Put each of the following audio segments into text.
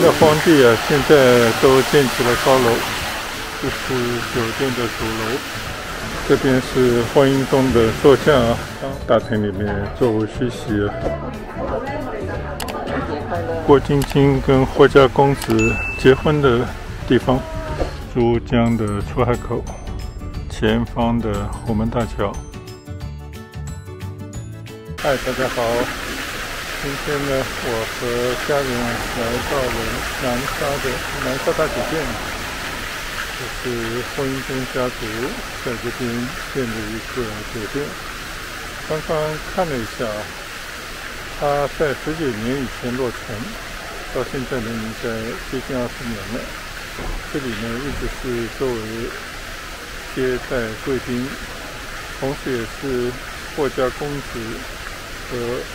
的荒地啊，现在都建起了高楼，这是酒店的主楼。这边是婚姻中的坐像啊，大厅里面座无虚席。郭晶晶跟霍家公子结婚的地方，珠江的出海口，前方的虎门大桥。嗨，大家好。今天呢，我和家人来到了南沙大酒店，这是婚姻中家族在这边建的一个酒店。刚刚看了一下，它在19年以前落成，到现在呢应该接近20年了。这里呢一直是作为接待贵宾，同时也是霍家公子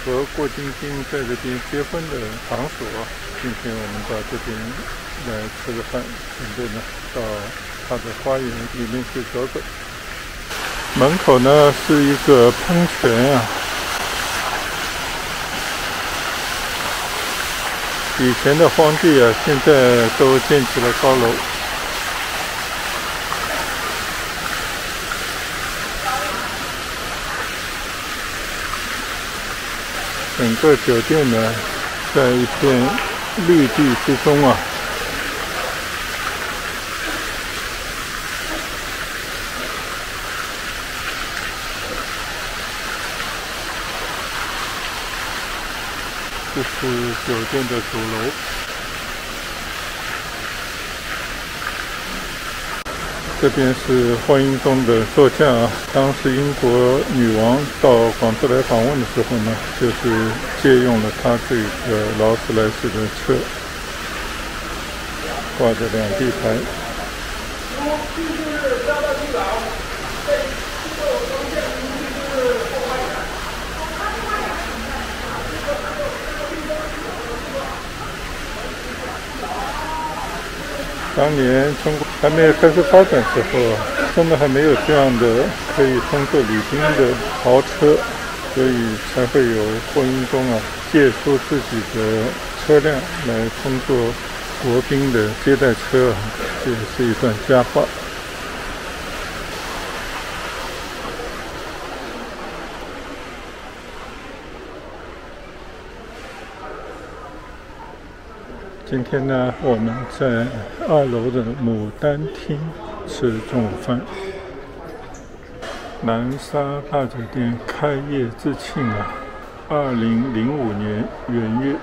和郭晶晶在这边结婚的场所。今天我们到这边来吃个饭，准备呢到它的花园里面去走走。门口呢是一个喷泉啊，以前的荒地啊，现在都建起了高楼。整个酒店呢，在一片绿地之中啊。这是酒店的主楼。这边是婚姻中的座像啊，当时英国女王到广州来访问的时候呢，就是借用了她这个劳斯莱斯的车，挂着2地牌。当年中国还没有开始发展时候，真的还没有这样的可以通过礼宾的豪车，所以才会有婚姻中啊借出自己的车辆来通过国宾的接待车啊，这也是一段佳话。今天呢，我们在2楼的牡丹厅吃中午饭。南沙大酒店开业致庆啊，2005年元月，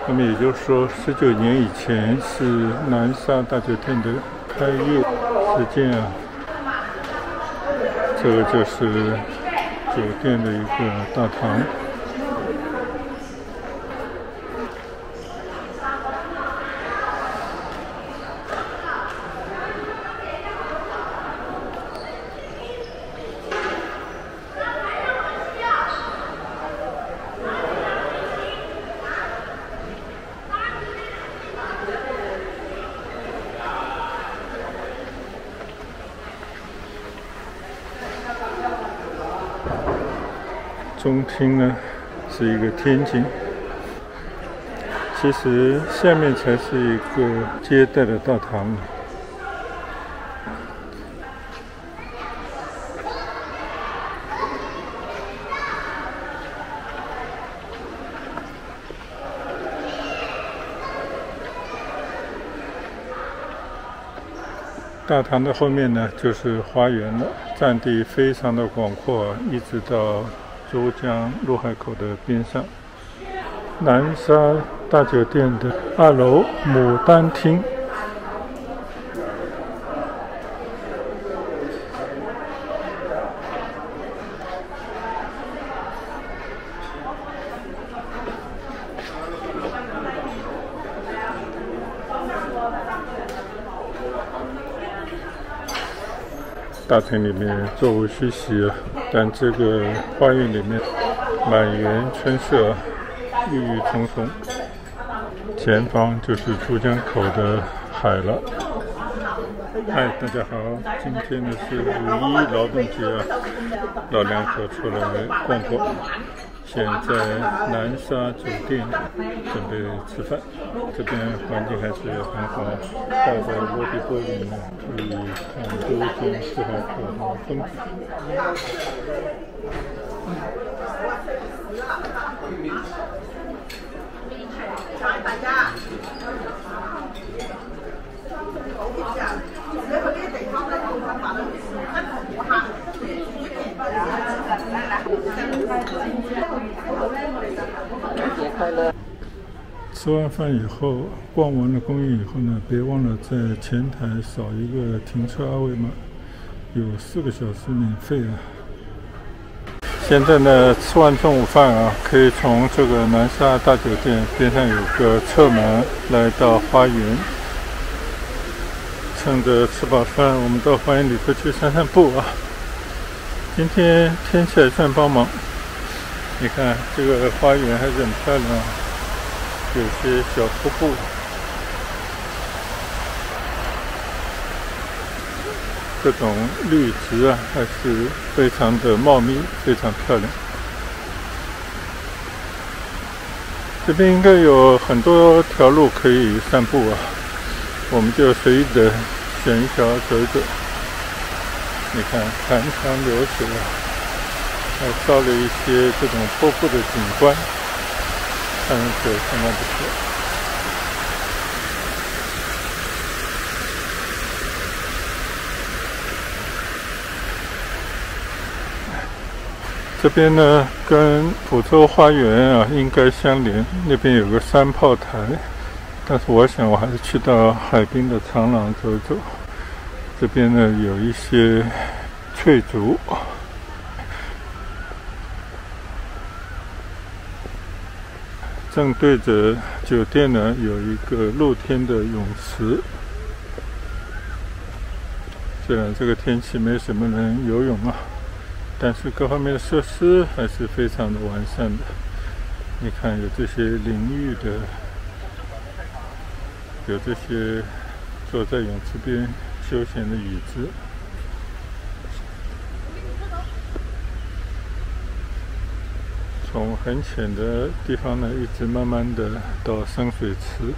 那么也就是说19年以前是南沙大酒店的开业时间啊。这个就是酒店的一个大堂。中厅呢是一个天井，其实下面才是一个接待的大堂。大堂的后面呢就是花园了，占地非常的广阔，一直到珠江入海口的边上。南沙大酒店的2楼牡丹厅。大厅里面座无虚席啊，但这个花园里面满园春色，郁郁葱葱。前方就是珠江口的海了。嗨，大家好，今天呢是5·1劳动节啊，老两口出来逛逛。现在南沙酒店准备吃饭，这边环境还是很好，大的落地玻璃呢，可以看周边四海口的风景。吃完饭以后，逛完了公园以后呢，别忘了在前台扫一个停车二维码，有4个小时免费啊。现在呢，吃完中午饭啊，可以从这个南沙大酒店边上有个侧门来到花园。趁着吃饱饭，我们到花园里头去散散步啊。今天天气还算帮忙，你看这个花园还是很漂亮，有些小瀑布。这种绿植啊，还是非常的茂密，非常漂亮。这边应该有很多条路可以散步啊，我们就随意的选一条走一走。你看潭塘流水啊，还造了一些这种瀑布的景观，看上去相当不错。这边呢，跟浦洲花园啊应该相连，那边有个三炮台，但是我想我还是去到海滨的长廊走一走。这边呢有一些翠竹，正对着酒店呢有一个露天的泳池。虽然这个天气没什么人游泳啊，但是各方面的设施还是非常的完善的。你看有这些淋浴的，有这些坐在泳池边休闲的椅子。从很浅的地方呢，一直慢慢的到深水池，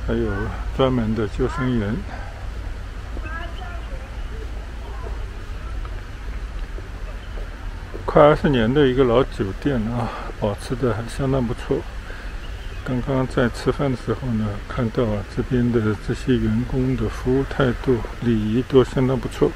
还有专门的救生员。快20年的一个老酒店啊，保持的还相当不错。刚刚在吃饭的时候呢，看到啊这边的这些员工的服务态度、礼仪都相当不错。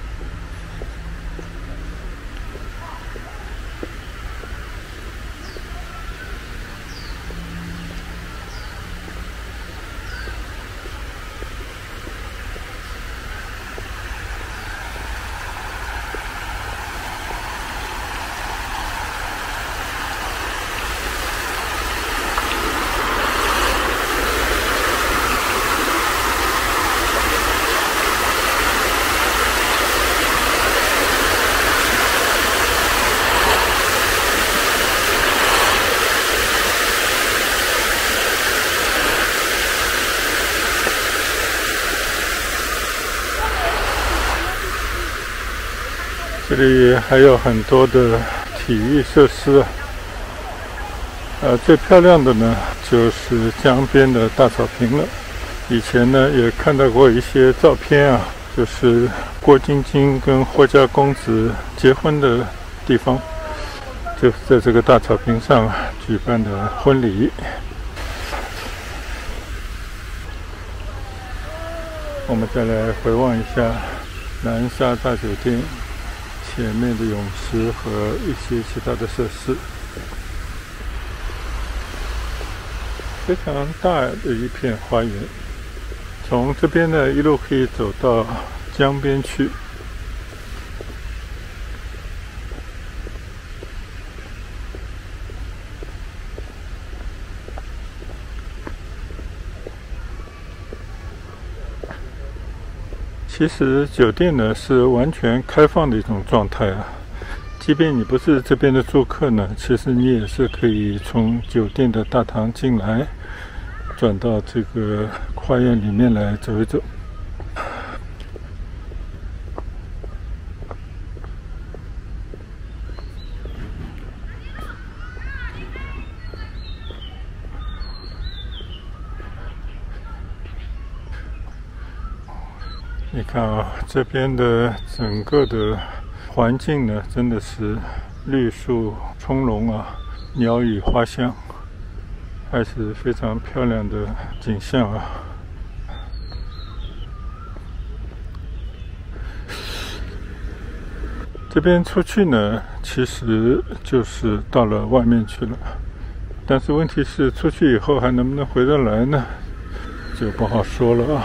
这里还有很多的体育设施啊，最漂亮的呢就是江边的大草坪了。以前呢也看到过一些照片啊，就是郭晶晶跟霍家公子结婚的地方，就是在这个大草坪上举办的婚礼。我们再来回望一下南沙大酒店前面的泳池和一些其他的设施，非常大的一片花园。从这边呢一路可以走到江边去。其实酒店呢是完全开放的一种状态啊，即便你不是这边的住客呢，其实你也是可以从酒店的大堂进来，转到这个花园里面来走一走。你看啊，这边的整个的环境呢，真的是绿树葱茏啊，鸟语花香，还是非常漂亮的景象啊。这边出去呢，其实就是到了外面去了，但是问题是出去以后还能不能回得来呢，就不好说了啊。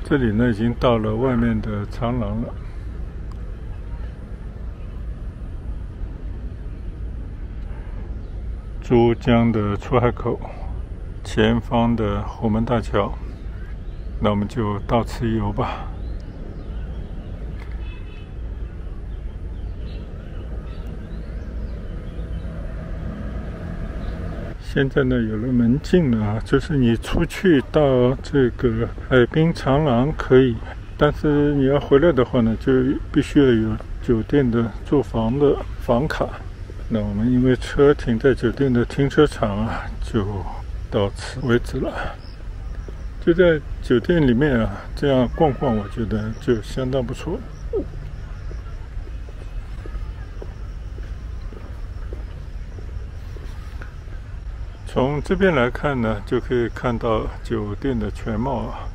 这里呢已经到了外面的长廊了，珠江的出海口，前方的虎门大桥，那我们就到此一游吧。现在呢有了门禁了，就是你出去到这个海滨长廊可以，但是你要回来的话呢，就必须要有酒店的住房的房卡。那我们因为车停在酒店的停车场啊，就到此为止了。就在酒店里面啊，这样逛逛，我觉得就相当不错。从这边来看呢，就可以看到酒店的全貌啊，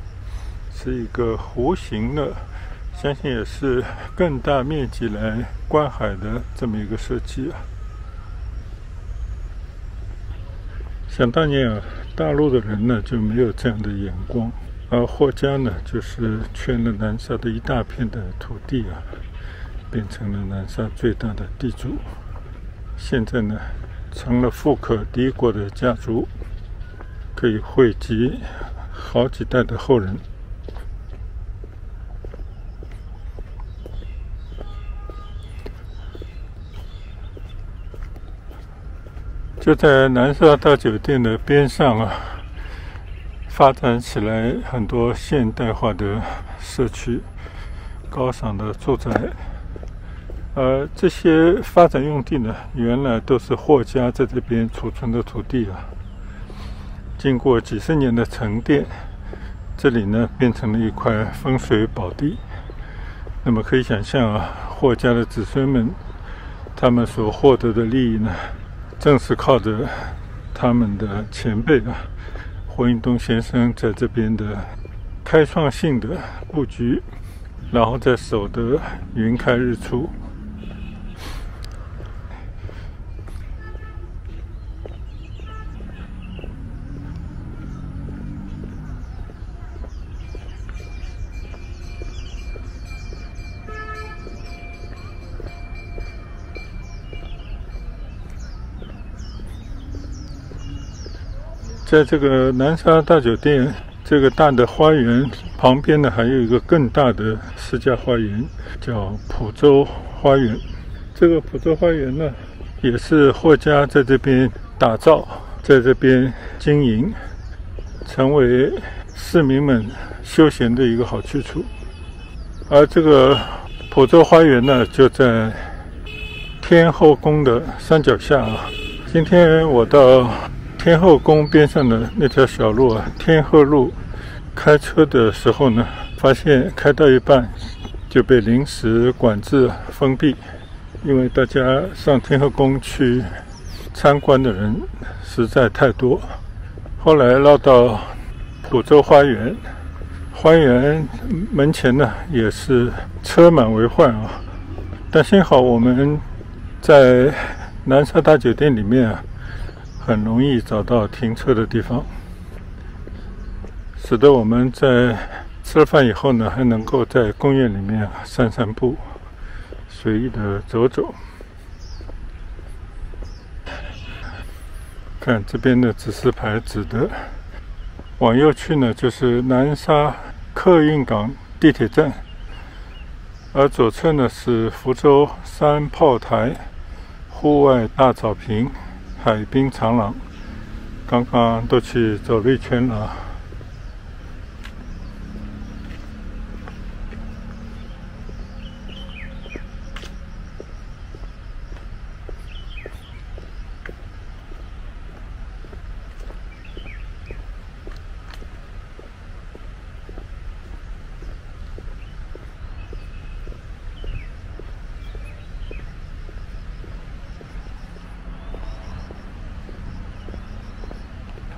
是一个弧形的，相信也是更大面积来观海的这么一个设计啊。想当年啊，大陆的人呢就没有这样的眼光，而霍家呢就是圈了南沙的一大片的土地啊，变成了南沙最大的地主。现在呢，成了富可敌国的家族，可以惠及好几代的后人。就在南沙大酒店的边上啊，发展起来很多现代化的社区、高档的住宅。这些发展用地呢，原来都是霍家在这边储存的土地啊。经过几十年的沉淀，这里呢变成了一块风水宝地。那么可以想象啊，霍家的子孙们，他们所获得的利益呢，正是靠着他们的前辈啊，霍英东先生在这边的开创性的布局，然后再守得云开日出。在这个南沙大酒店这个大的花园旁边呢，还有一个更大的私家花园，叫普州花园。这个普州花园呢，也是霍家在这边打造，在这边经营，成为市民们休闲的一个好去处。而这个普州花园呢，就在天后宫的山脚下啊。今天我到天后宫边上的那条小路啊，天后路，开车的时候呢，发现开到一半就被临时管制封闭，因为大家上天后宫去参观的人实在太多。后来绕到普州花园，花园门前呢也是车满为患啊，但幸好我们在南沙大酒店里面啊，很容易找到停车的地方，使得我们在吃了饭以后呢，还能够在公园里面散散步，随意的走走。看这边的指示牌指的，往右去呢就是南沙客运港地铁站，而左侧呢是福州三炮台户外大草坪海滨长廊，刚刚都去走了一圈了。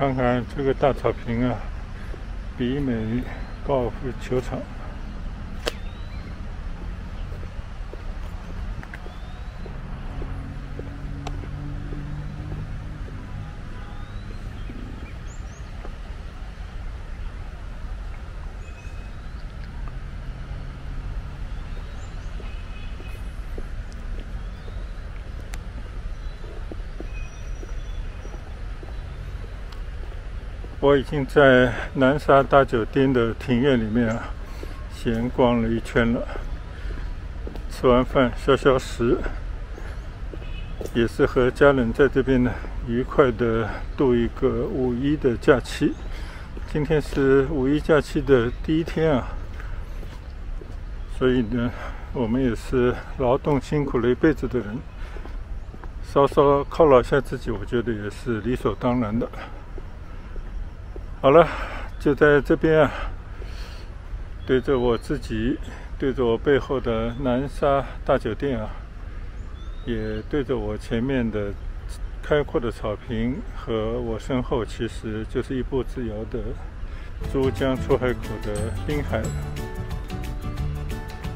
看看这个大草坪啊，比美高尔夫球场。我已经在南沙大酒店的庭院里面啊，闲逛了一圈了。吃完饭消消食，也是和家人在这边呢愉快的度一个五一的假期。今天是五一假期的第一天啊，所以呢，我们也是劳动辛苦了一辈子的人，稍稍犒劳一下自己，我觉得也是理所当然的。好了，就在这边啊，对着我自己，对着我背后的南沙大酒店啊，也对着我前面的开阔的草坪和我身后其实就是一步之遥的珠江出海口的滨海，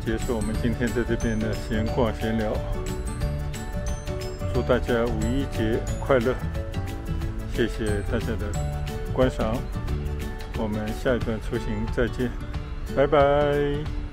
结束我们今天在这边的闲逛闲聊。祝大家五一节快乐，谢谢大家的观赏，我们下一段出行再见，拜拜。